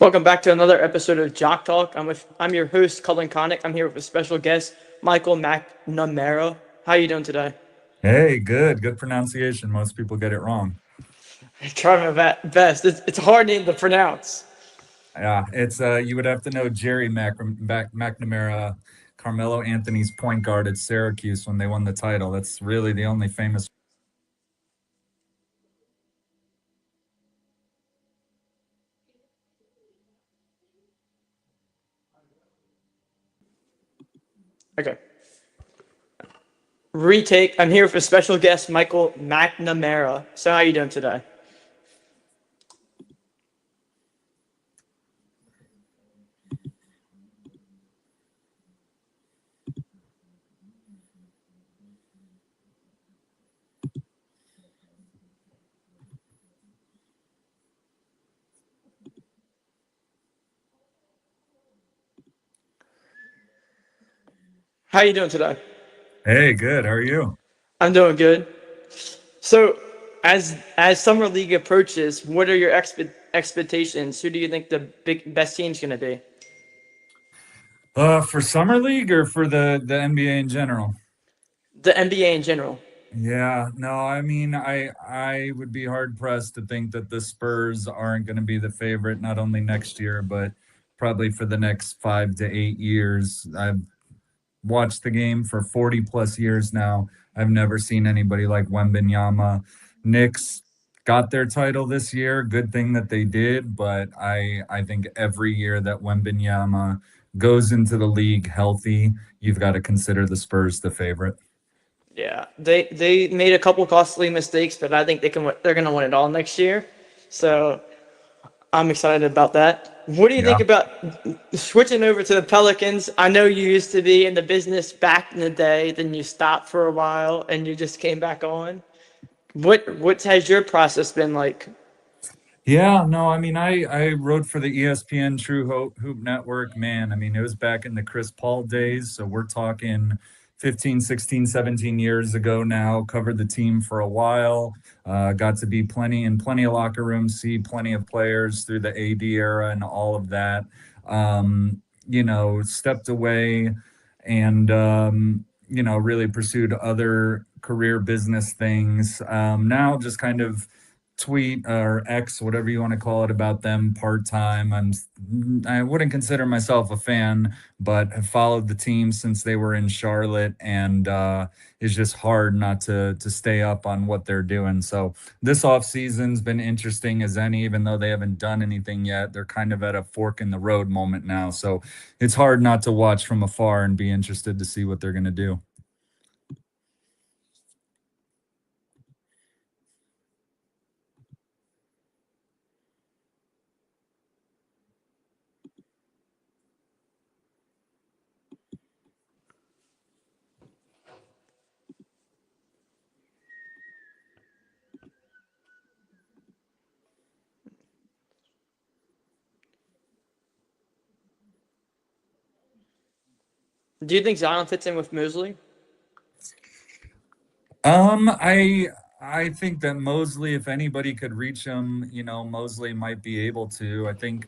Welcome back to another episode of Jock Talk. I'm your host Cullen Connick. I'm here with a special guest, Micheal McNamara. How are you doing today? Hey, good pronunciation. Most people get it wrong. I try my best. It's a hard name to pronounce. Yeah, it's you would have to know Jerry McNamara, Carmelo Anthony's point guard at Syracuse when they won the title. That's really the only famous. Okay. Retake. I'm here with a special guest, Micheal McNamara. So how are you doing today? How are you doing today? Hey, good. How are you? I'm doing good. So as summer league approaches, what are your expectations? Who do you think the best team's going to be? For summer league or for the NBA in general? The NBA in general. Yeah, no, I mean, I would be hard pressed to think that the Spurs aren't going to be the favorite not only next year but probably for the next 5 to 8 years. I've watched the game for 40 plus years now. I've never seen anybody like Wembenyama. Knicks got their title this year. Good thing that they did, but I think every year that Wembenyama goes into the league healthy, you've got to consider the Spurs the favorite. Yeah, they made a couple costly mistakes, but I think they're gonna win it all next year. So I'm excited about that. What do you Yeah. think about switching over to the Pelicans? I know you used to be in the business back in the day, then you stopped for a while and you just came back on. What has your process been like? Yeah, no, I mean, I wrote for the ESPN Hoop Network. Man, I mean, it was back in the Chris Paul days. So we're talking 15, 16, 17 years ago now. Covered the team for a while. Got to be plenty of locker rooms, see plenty of players through the AD era and all of that. Stepped away and, really pursued other career business things. Now just kind of tweet or X, whatever you want to call it, about them part time. I wouldn't consider myself a fan, but have followed the team since they were in Charlotte, and it's just hard not to stay up on what they're doing. So this off season's been interesting as any, even though they haven't done anything yet. They're kind of at a fork in the road moment now, so it's hard not to watch from afar and be interested to see what they're going to do. Do you think Zion fits in with Mosley? I think that Mosley, if anybody could reach him, Mosley might be able to. I think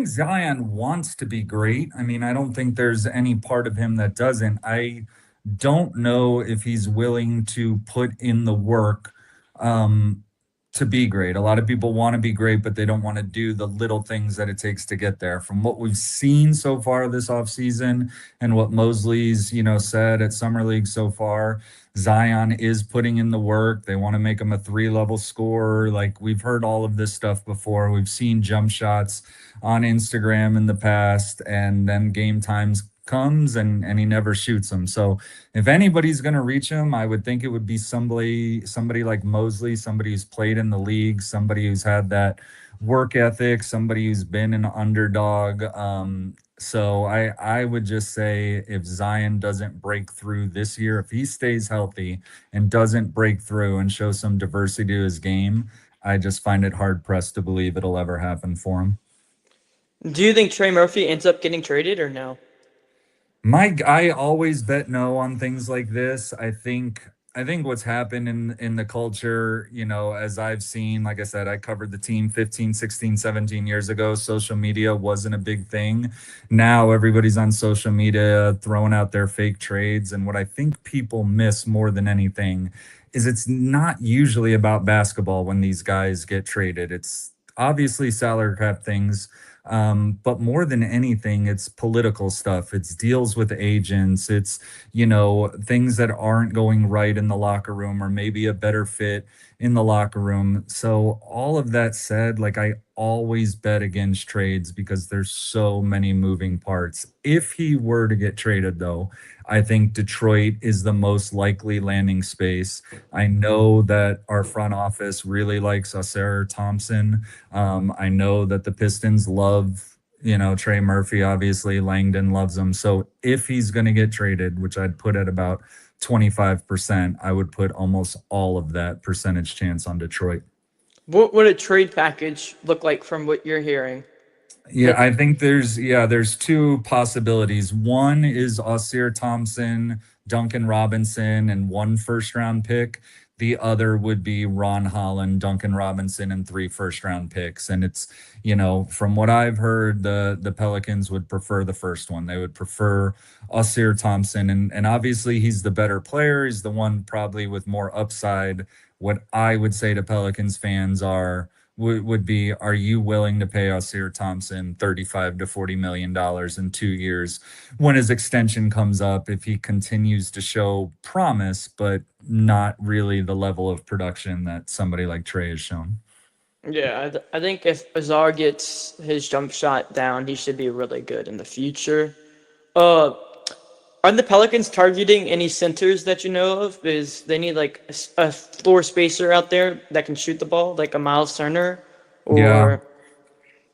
Zion wants to be great. I mean, I don't think there's any part of him that doesn't. I don't know if he's willing to put in the work um, to be great. A lot of people want to be great, but they don't want to do the little things that it takes to get there. From what we've seen so far this offseason and what Mosley's, said at Summer League so far, Zion is putting in the work. They want to make him a three-level scorer. Like, we've heard all of this stuff before. We've seen jump shots on Instagram in the past, and then game times comes and he never shoots them. So if anybody's going to reach him, I would think it would be somebody like Mosley, somebody who's played in the league, somebody who's had that work ethic, somebody who's been an underdog. So I would just say, if Zion doesn't break through this year, if he stays healthy and doesn't break through and show some diversity to his game, I just find it hard pressed to believe it'll ever happen for him. Do you think Trey Murphy ends up getting traded or no? I always bet no on things like this. I think I think what's happened in the culture, as I've seen, like I said, I covered the team 15, 16, 17 years ago. Social media wasn't a big thing. Now everybody's on social media throwing out their fake trades. And what I think people miss more than anything is it's not usually about basketball when these guys get traded. It's obviously salary cap things. But more than anything, it's political stuff. It's deals with agents. It's things that aren't going right in the locker room or maybe a better fit in the locker room. So, all of that said, like I always bet against trades because there's so many moving parts. If he were to get traded, though, I think Detroit is the most likely landing space. I know that our front office really likes Oscar Thompson. I know that the Pistons love Trey Murphy, obviously. Langdon loves him. So if he's going to get traded, which I'd put at about 25%, I would put almost all of that percentage chance on Detroit. What would a trade package look like from what you're hearing? Yeah, I think there's two possibilities. One is Osir Thompson, Duncan Robinson, and one first round pick. The other would be Ron Holland, Duncan Robinson, and three first round picks. And it's, from what I've heard, the Pelicans would prefer the first one. They would prefer Osir Thompson. And obviously he's the better player. He's the one probably with more upside. What I would say to Pelicans fans would be, are you willing to pay Osir Thompson 35 to 40 million dollars in 2 years when his extension comes up if he continues to show promise but not really the level of production that somebody like Trey has shown? Yeah, I think if Azar gets his jump shot down, he should be really good in the future. Uh, are the Pelicans targeting any centers that you know of? Is they need like a floor spacer out there that can shoot the ball, like a Miles Turner, Yeah. or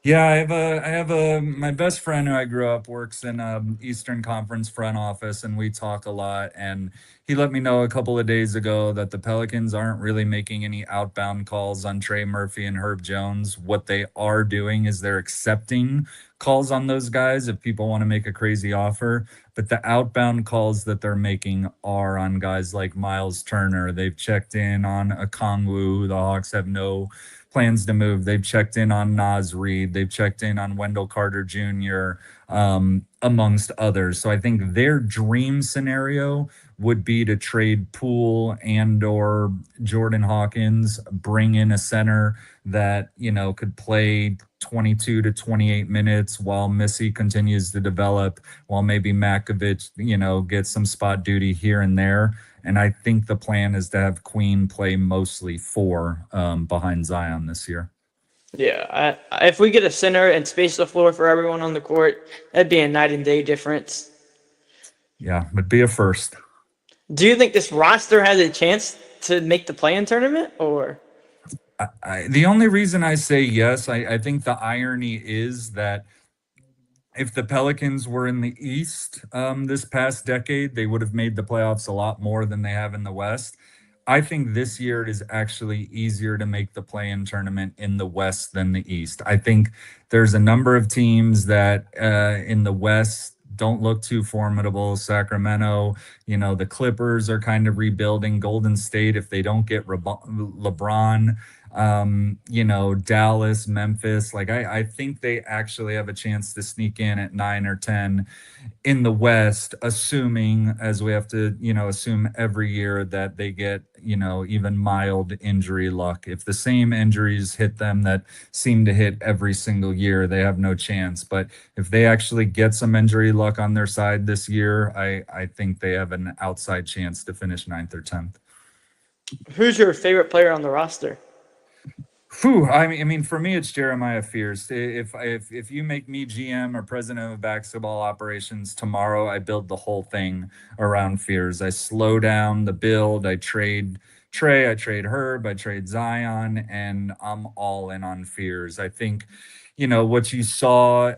Yeah, I have a my best friend who I grew up works in Eastern Conference front office, and we talk a lot. And he let me know a couple of days ago that the Pelicans aren't really making any outbound calls on Trey Murphy and Herb Jones. What they are doing is they're accepting calls on those guys if people want to make a crazy offer. But the outbound calls that they're making are on guys like Miles Turner. They've checked in on Okongwu, who the Hawks have no plans to move. They've checked in on Nas Reed. They've checked in on Wendell Carter Jr., amongst others. So I think their dream scenario would be to trade Poole and or Jordan Hawkins, bring in a center that, could play 22 to 28 minutes while Missy continues to develop, while maybe Makovich, gets some spot duty here and there. And I think the plan is to have Queen play mostly four, behind Zion this year. yeah, if we get a center and space the floor for everyone on the court, that'd be a night and day difference. Yeah, would be a first. Do you think this roster has a chance to make the play-in tournament, or? The only reason I say yes, I think the irony is that if the Pelicans were in the East, this past decade, they would have made the playoffs a lot more than they have in the West. I think this year it is actually easier to make the play-in tournament in the West than the East. I think there's a number of teams that, in the West, don't look too formidable. Sacramento, the Clippers are kind of rebuilding. Golden State, if they don't get LeBron, Dallas, Memphis, like I think they actually have a chance to sneak in at 9 or 10 in the West, assuming, as we have to, assume every year, that they get, even mild injury luck. If the same injuries hit them that seem to hit every single year, they have no chance. But if they actually get some injury luck on their side this year, I think they have an outside chance to finish ninth or 10th. Who's your favorite player on the roster? Whew, I mean, for me, it's Jeremiah Fears. If you make me GM or president of basketball operations tomorrow, I build the whole thing around Fears. I slow down the build. I trade Trey. I trade Herb. I trade Zion, and I'm all in on Fears. I think, what you saw,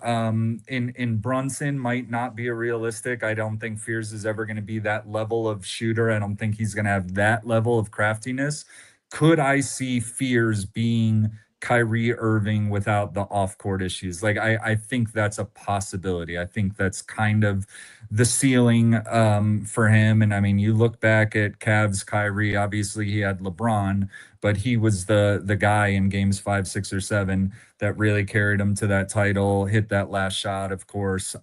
in Brunson might not be a realistic. I don't think Fears is ever going to be that level of shooter. I don't think he's going to have that level of craftiness. Could I see Fears being Kyrie Irving without the off court issues. Like I think that's a possibility. I think that's kind of the ceiling for him. And I mean, you look back at Cavs Kyrie. Obviously, he had LeBron, but he was the guy in games 5, 6, or 7 that really carried him to that title. Hit that last shot, of course.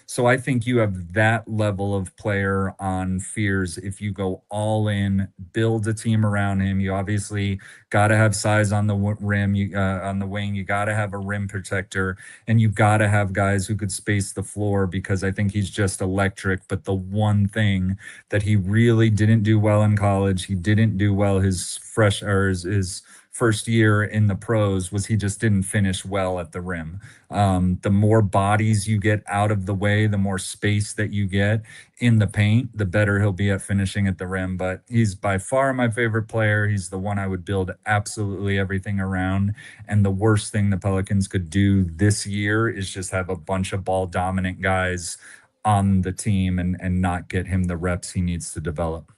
So I think you have that level of player on Fears if you go all in, build a team around him. You obviously got to have size on the rim, on the wing. You got to have a rim protector, and you got to have guys who could space the floor because I think he's just electric. But the one thing that he really didn't do well in college, he didn't do well his fresh or his first year in the pros was he just didn't finish well at the rim. The more bodies you get out of the way, the more space that you get in the paint, the better he'll be at finishing at the rim. But he's by far my favorite player. He's the one I would build absolutely everything around. And the worst thing the Pelicans could do this year is just have a bunch of ball dominant guys on the team and not get him the reps he needs to develop.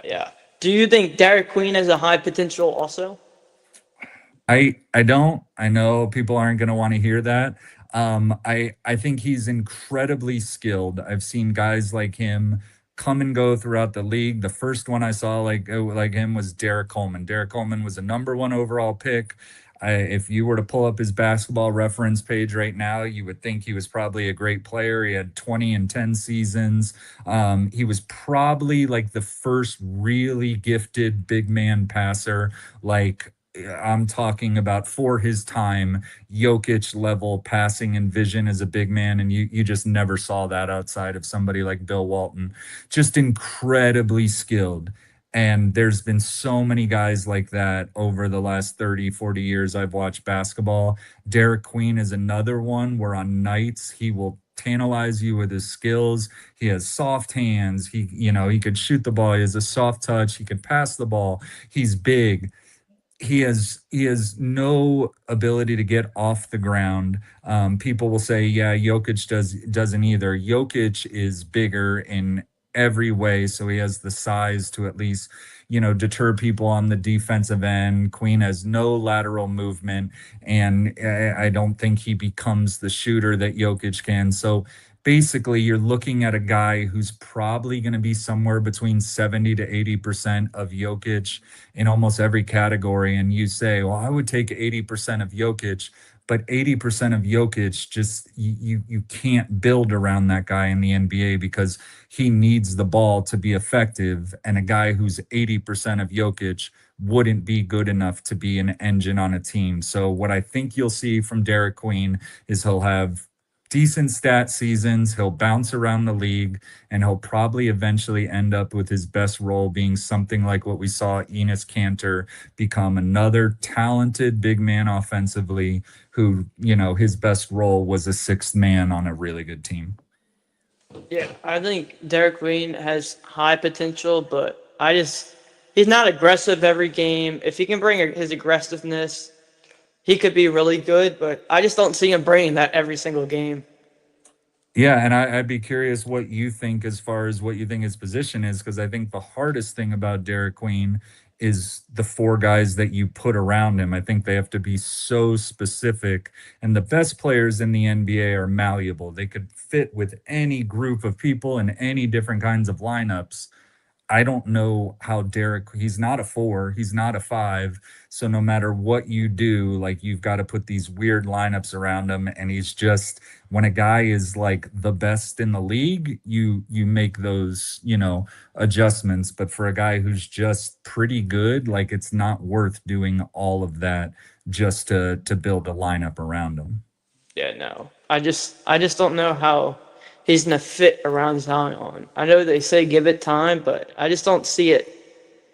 Yeah. Do you think Derek Queen has a high potential also? I don't. I know people aren't going to want to hear that. I think he's incredibly skilled. I've seen guys like him come and go throughout the league. The first one I saw like him was Derek Coleman. Derek Coleman was a number one overall pick. If you were to pull up his basketball reference page right now, you would think he was probably a great player. He had 20 and 10 seasons. He was probably like the first really gifted big man passer. Like I'm talking about for his time, Jokic level passing and vision as a big man, and you just never saw that outside of somebody like Bill Walton. Just incredibly skilled. And there's been so many guys like that over the last 30, 40 years I've watched basketball. Derek Queen is another one where on nights he will tantalize you with his skills. He has soft hands. He could shoot the ball. He has a soft touch. He could pass the ball. He's big. He has no ability to get off the ground. People will say, yeah, Jokic doesn't either. Jokic is bigger in every way, so he has the size to at least deter people on the defensive end. Queen has no lateral movement, and I don't think he becomes the shooter that Jokic can. So basically, you're looking at a guy who's probably going to be somewhere between 70 to 80% of Jokic in almost every category. And you say, well, I would take 80% of Jokic, but 80% of Jokic just you can't build around that guy in the NBA because he needs the ball to be effective. And a guy who's 80% of Jokic wouldn't be good enough to be an engine on a team. So what I think you'll see from Derek Queen is he'll have decent stat seasons. He'll bounce around the league, and he'll probably eventually end up with his best role being something like what we saw Enes Kanter become, another talented big man offensively who, his best role was a sixth man on a really good team. Yeah, I think Derek Queen has high potential, but he's not aggressive every game. If he can bring his aggressiveness, he could be really good, but I just don't see him bringing that every single game. Yeah, and I'd be curious what you think as far as what you think his position is, because I think the hardest thing about Derek Queen is the four guys that you put around him. I think they have to be so specific, and the best players in the NBA are malleable. They could fit with any group of people and any different kinds of lineups. I don't know how he's not a four, he's not a five. So no matter what you do, like you've got to put these weird lineups around him. And he's just, when a guy is like the best in the league, you make those, adjustments. But for a guy who's just pretty good, like it's not worth doing all of that just to build a lineup around him. Yeah, no. I just don't know how he's gonna fit around Zion. I know they say give it time, but I just don't see it.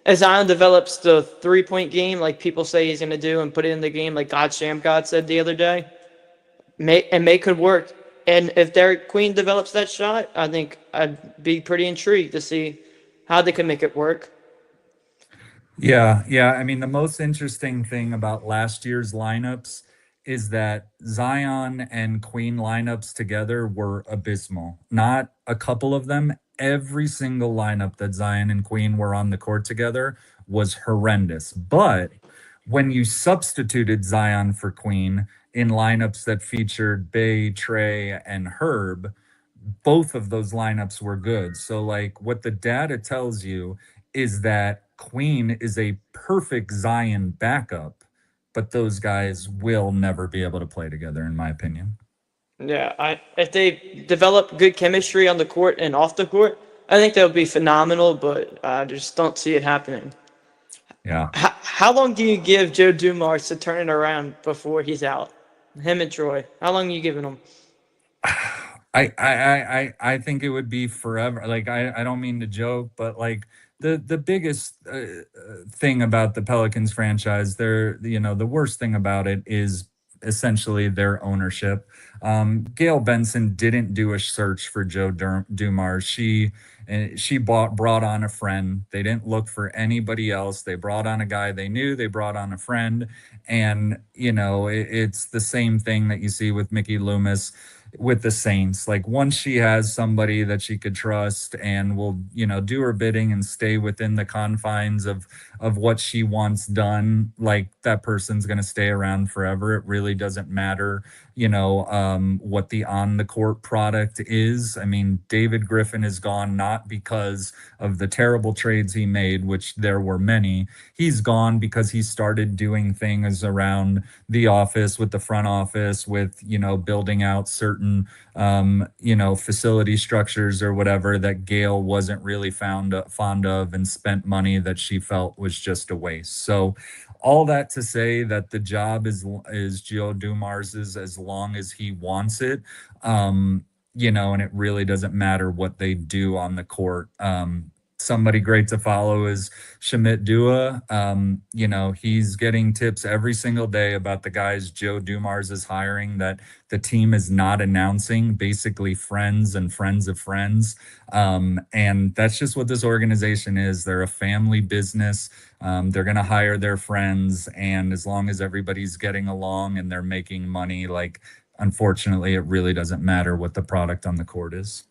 As Zion develops the 3-point game, like people say he's gonna do, and put it in the game, like God said the other day, May could work. And if Derek Queen develops that shot, I think I'd be pretty intrigued to see how they can make it work. Yeah, yeah. I mean, the most interesting thing about last year's lineups is that Zion and Queen lineups together were abysmal. Not a couple of them. Every single lineup that Zion and Queen were on the court together was horrendous. But when you substituted Zion for Queen in lineups that featured Bay, Trey, and Herb, both of those lineups were good. So, like, what the data tells you is that Queen is a perfect Zion backup, but those guys will never be able to play together, in my opinion. Yeah, I if they develop good chemistry on the court and off the court, I think they'll be phenomenal. But I just don't see it happening. Yeah. How long do you give Joe Dumars to turn it around before he's out? Him and Troy. How long are you giving them? I think it would be forever. Like I don't mean to joke, but like the biggest thing about the Pelicans franchise, the worst thing about it is essentially their ownership. Gail Benson didn't do a search for Dumars. She brought on a friend. They didn't look for anybody else. They brought on a guy they knew. They brought on a friend, and it's the same thing that you see with Mickey Loomis with the Saints. Like once she has somebody that she could trust and will, do her bidding and stay within the confines of what she wants done, like that person's going to stay around forever. It really doesn't matter, what the on the court product is. I mean, David Griffin is gone not because of the terrible trades he made, which there were many. He's gone because he started doing things around the office with the front office with building out certain facility structures or whatever that Gail wasn't really fond of and spent money that she felt was just a waste. So all that to say that the job is Gio Dumars's as long as he wants it. And it really doesn't matter what they do on the court. Somebody great to follow is Shamit Dua. He's getting tips every single day about the guys Joe Dumars is hiring that the team is not announcing, basically friends and friends of friends. And that's just what this organization is. They're a family business. They're going to hire their friends. And as long as everybody's getting along and they're making money, like, unfortunately, it really doesn't matter what the product on the court is.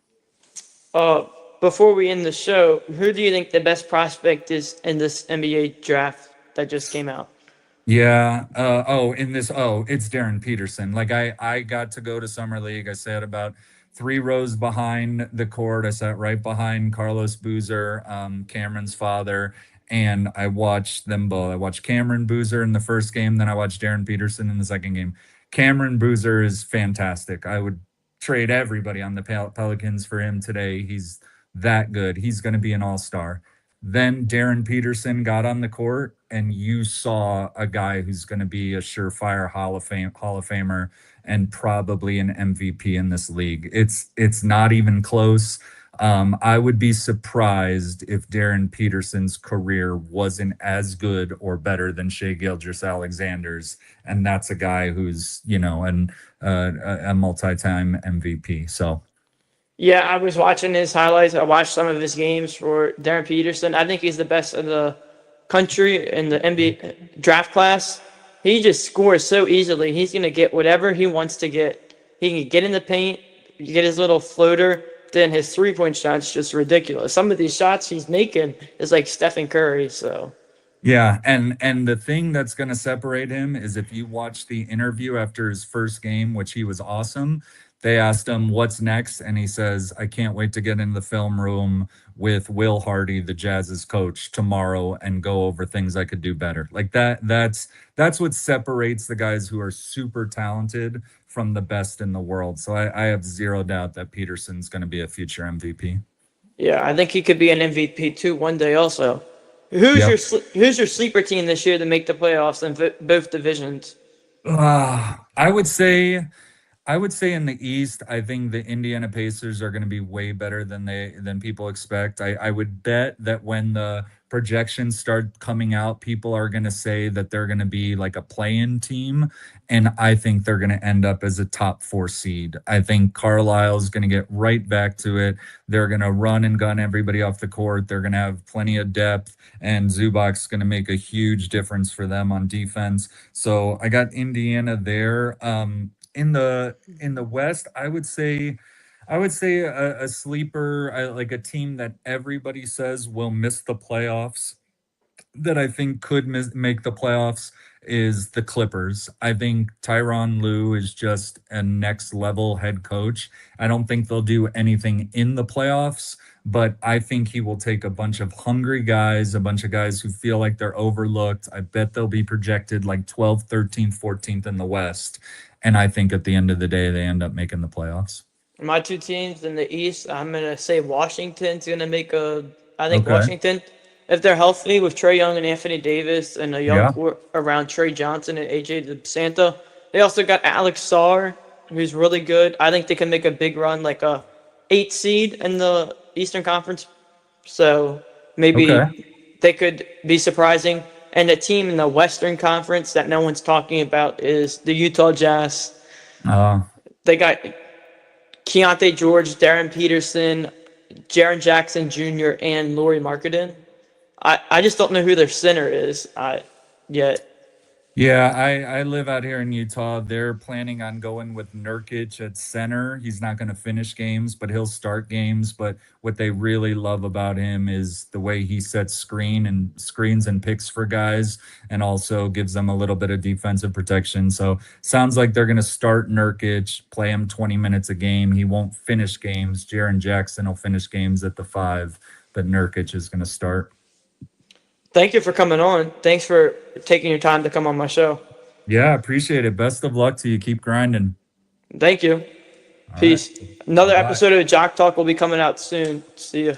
Uh, Before we end the show, who do you think the best prospect is in this NBA draft that just came out? Yeah. It's Darren Peterson. Like I got to go to summer league. I sat about 3 rows behind the court. I sat right behind Carlos Boozer, Cameron's father, and I watched them both. I watched Cameron Boozer in the first game, then I watched Darren Peterson in the second game. Cameron Boozer is fantastic. I would trade everybody on the Pelicans for him today. He's that good. He's going to be an all-star. Then Darren Peterson got on the court, and you saw a guy who's going to be a surefire Hall of Famer, and probably an MVP in this league. It's not even close. I would be surprised if Darren Peterson's career wasn't as good or better than Shea Gilgeous-Alexander's, and that's a guy who's a multi-time MVP. So Yeah, I was watching his highlights. I watched some of his games for Darren Peterson. I think he's the best of the country in the NBA draft class. He just scores so easily. He's going to get whatever he wants to get. He can get in the paint, get his little floater. Then his 3-point shot's just ridiculous. Some of these shots he's making is like Stephen Curry. So yeah, and the thing that's going to separate him is if you watch the interview after his first game, which he was awesome. They asked him what's next, and he says, "I can't wait to get in the film room with Will Hardy, the Jazz's coach, tomorrow, and go over things I could do better." Like that. That's what separates the guys who are super talented from the best in the world. So I have zero doubt that Peterson's going to be a future MVP. yeah, I think he could be an MVP too one day. Also, Yep. who's your sleeper team this year to make the playoffs in both divisions? I would say in the East, I think the Indiana Pacers are going to be way better than people expect. I would bet that when the projections start coming out, people are going to say that they're going to be like a play-in team, and I think they're going to end up as a top 4 seed. I think Carlisle's going to get right back to it. They're going to run and gun everybody off the court. They're going to have plenty of depth, and Zubac's going to make a huge difference for them on defense. So I got Indiana there. In the West, I would say a sleeper, like a team that everybody says will miss the playoffs. that I think could make the playoffs is the Clippers. I think Tyronn Lue is just a next level head coach. I don't think they'll do anything in the playoffs, but I think he will take a bunch of hungry guys, a bunch of guys who feel like they're overlooked. I bet they'll be projected like 12th, 13th, 14th in the West. And I think at the end of the day, they end up making the playoffs. My two teams in the East, I'm gonna say Washington's gonna make a. I think Okay. Washington, if they're healthy with Trey Young and Anthony Davis and a young Yeah. core around Trey Johnson and AJ DeSanta, they also got Alex Sarr, who's really good. I think they can make a big run, like a 8 seed in the Eastern Conference. So Okay. maybe they could be surprising. And the team in the Western Conference that no one's talking about is the Utah Jazz. Uh, They got Keontae George, Darren Peterson, Jaren Jackson Jr., and Laurie Marketing. I just don't know who their center is yet. Yeah, I live out here in Utah. They're planning on going with Nurkic at center. He's not going to finish games, but he'll start games. But what they really love about him is the way he sets screens and picks for guys, and also gives them a little bit of defensive protection. So sounds like they're going to start Nurkic, play him 20 minutes a game. He won't finish games. Jaren Jackson will finish games at the five, but Nurkic is going to start. Thank you for coming on. Thanks for taking your time to come on my show. Yeah, appreciate it. Best of luck to you. Keep grinding. Thank you. All right. Peace. Another Bye. episode of Jock Talk will be coming out soon. See you.